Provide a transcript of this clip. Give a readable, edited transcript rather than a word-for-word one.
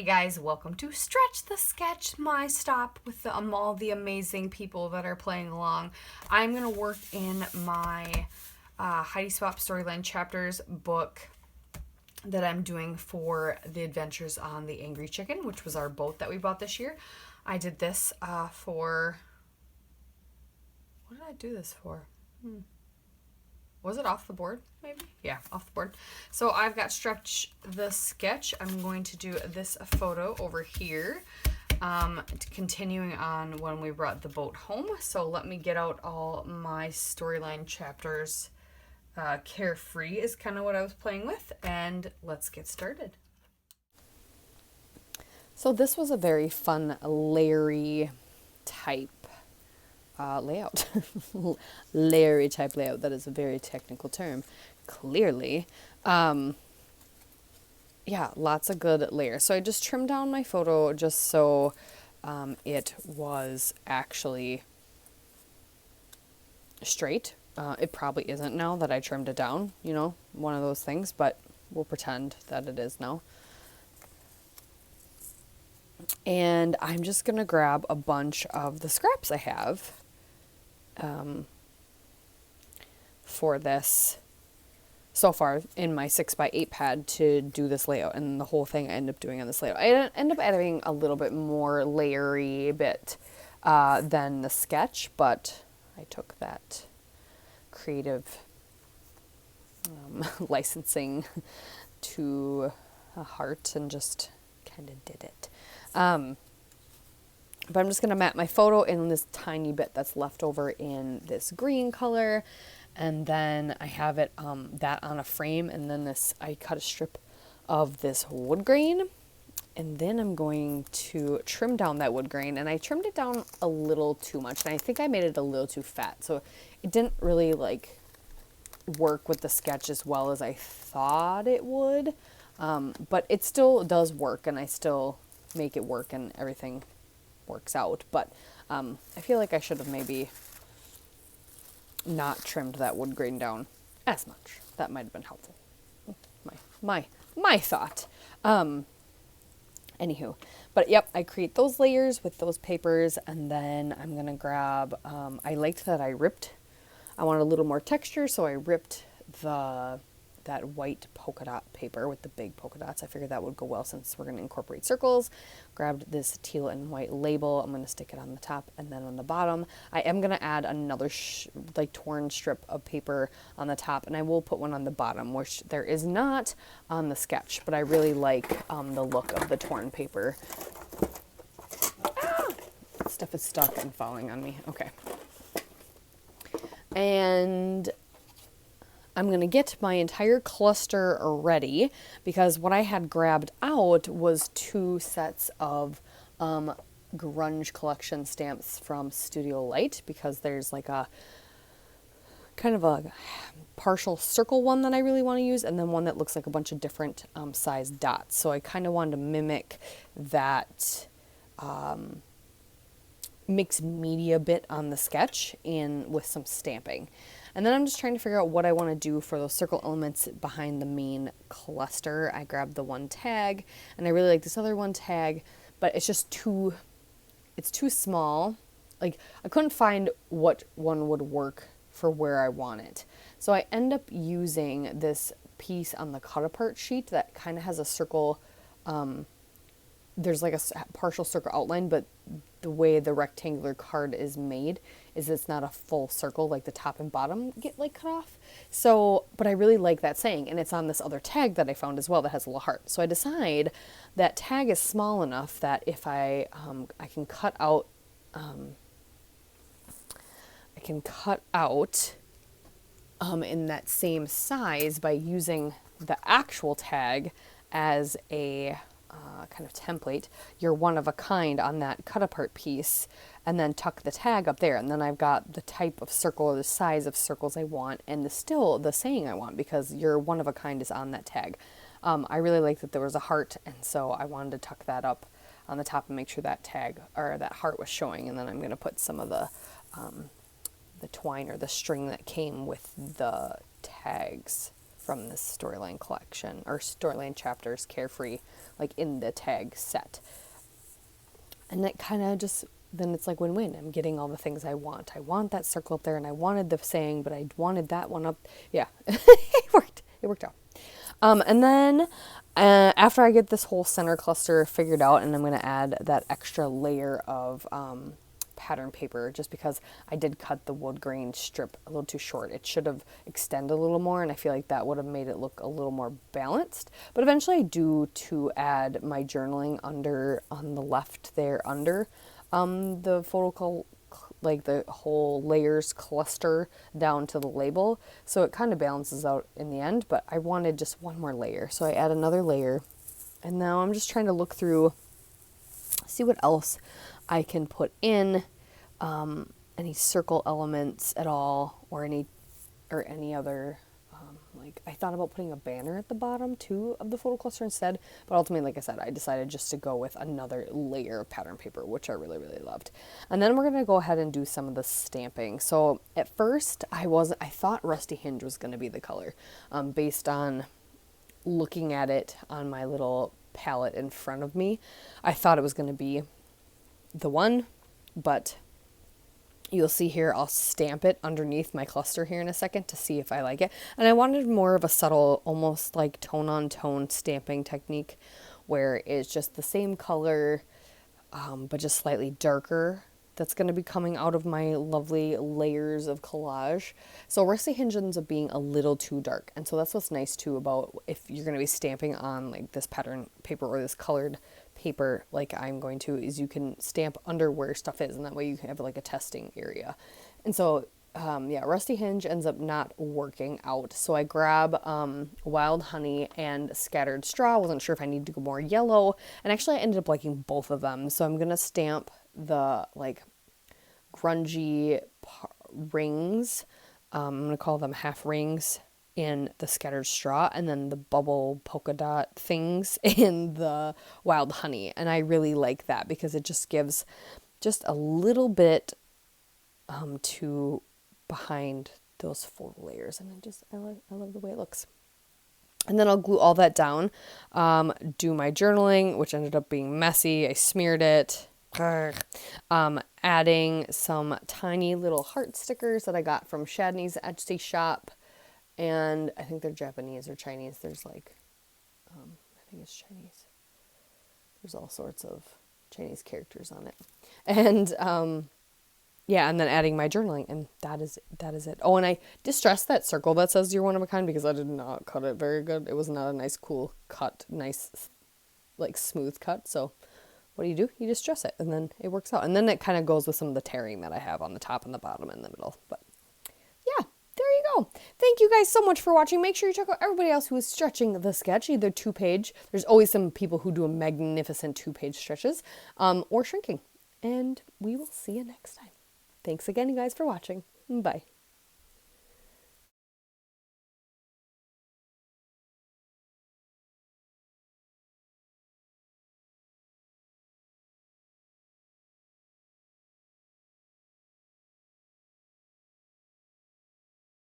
guys, welcome to Stretch the Sketch, my stop with all the amazing people that are playing along. I'm going to work in my Heidi Swap Storyline Chapters book that I'm doing for the Adventures on the Angry Chicken, which was our boat that we bought this year. I did this for... What did I do this for? Was it off the board, maybe? Yeah, off the board. So I've got Stretch the Sketch. I'm going to do this photo over here, continuing on when we brought the boat home. So let me get out all my storyline chapters. Carefree is kind of what I was playing with, and let's get started. So this was a very fun, layery type layout. Layery type layout. That is a very technical term, clearly. Yeah, lots of good layers. So I just trimmed down my photo just so it was actually straight. It probably isn't now that I trimmed it down, you know, one of those things, but we'll pretend that it is now. And I'm just going to grab a bunch of the scraps I have for this so far in my 6x8 pad to do this layout, and the whole thing I end up doing on this layout. I end up adding a little bit more layery bit than the sketch, but I took that creative licensing to heart and just kind of did it. But I'm just going to map my photo in this tiny bit that's left over in this green color. And then I have it that on a frame. And then I cut a strip of this wood grain. And then I'm going to trim down that wood grain. And I trimmed it down a little too much. And I think I made it a little too fat. So it didn't really work with the sketch as well as I thought it would. But it still does work. And I still make it work and everything works out, but I feel like I should have maybe not trimmed that wood grain down as much. That might have been helpful. My thought. Anywho, but yep, I create those layers with those papers, and then I'm gonna grab. I liked that I wanted a little more texture, so I ripped that white polka dot paper with the big polka dots. I figured that would go well since we're going to incorporate circles. Grabbed this teal and white label. I'm going to stick it on the top and then on the bottom. I am going to add another torn strip of paper on the top, and I will put one on the bottom, which there is not on the sketch, but I really like the look of the torn paper. Stuff is stuck and falling on me. Okay. And I'm going to get my entire cluster ready because what I had grabbed out was 2 sets of grunge collection stamps from Studio Light, because there's like a kind of a partial circle one that I really want to use, and then one that looks like a bunch of different sized dots. So I kind of wanted to mimic that mixed media bit on the sketch with some stamping. And then I'm just trying to figure out what I want to do for those circle elements behind the main cluster. I grabbed the one tag, and I really like this other one tag, but it's just too small. Like, I couldn't find what one would work for where I want it. So I end up using this piece on the cut apart sheet that kind of has a circle. There's like a partial circle outline, but the way the rectangular card is made is it's not a full circle, like the top and bottom get cut off. So, but I really like that saying, and it's on this other tag that I found as well that has a little heart. So I decide that tag is small enough that if I can cut out in that same size by using the actual tag as a kind of template. You're one of a kind on that cut apart piece, and then tuck the tag up there, and then I've got the type of circle or the size of circles I want, and still the saying I want, because you're one of a kind is on that tag. I really like that there was a heart, and so I wanted to tuck that up on the top and make sure that tag or that heart was showing. And then I'm going to put some of the twine or the string that came with the tags from this storyline collection, or storyline chapters, Carefree, like in the tag set. And it kind of just, then it's like win-win. I'm getting all the things I want. I want that circle up there, and I wanted the saying, but I wanted that one up. Yeah, it worked. It worked out. And then after I get this whole center cluster figured out, and I'm going to add that extra layer of pattern paper, just because I did cut the wood grain strip a little too short. It should have extended a little more, and I feel like that would have made it look a little more balanced. But eventually I do to add my journaling under, on the left there under the photo, like the whole layers cluster down to the label. So it kind of balances out in the end, but I wanted just one more layer. So I add another layer, and now I'm just trying to look through, see what else I can put in, any circle elements at all, or any other, like I thought about putting a banner at the bottom too of the photo cluster instead, but ultimately, like I said, I decided just to go with another layer of pattern paper, which I really, really loved. And then we're going to go ahead and do some of the stamping. So at first I thought Rusty Hinge was going to be the color, based on looking at it on my little palette in front of me. I thought it was going to be the one, but you'll see here, I'll stamp it underneath my cluster here in a second to see if I like it. And I wanted more of a subtle, almost like tone on tone stamping technique, where it's just the same color, but just slightly darker. That's going to be coming out of my lovely layers of collage. So Rusty Hinge ends up being a little too dark. And so that's what's nice too about if you're going to be stamping on like this pattern paper or this colored paper like I'm going to, is you can stamp under where stuff is, and that way you can have like a testing area. And so yeah, Rusty Hinge ends up not working out. So I grab Wild Honey and Scattered Straw. Wasn't sure if I needed to go more yellow, and actually I ended up liking both of them. So I'm gonna stamp the like grungy rings, I'm gonna call them half rings, in the Scattered Straw, and then the bubble polka dot things in the Wild Honey. And I really like that because it just gives just a little bit to behind those four layers, and I love the way it looks. And then I'll glue all that down, do my journaling, which ended up being messy. I smeared it. Adding some tiny little heart stickers that I got from Shadney's Etsy shop. And I think they're Japanese or Chinese. There's like, I think it's Chinese. There's all sorts of Chinese characters on it. And yeah, and then adding my journaling, and that is it. Oh, and I distressed that circle that says you're one of a kind because I did not cut it very good. It was not a nice, cool cut, nice, like smooth cut. So what do? You distress it, and then it works out. And then it kind of goes with some of the tearing that I have on the top and the bottom and the middle. But yeah, there you go. Thank you guys so much for watching. Make sure you check out everybody else who is stretching the sketch, either 2-page. There's always some people who do a magnificent 2-page stretches, or shrinking. And we will see you next time. Thanks again, you guys, for watching. Bye.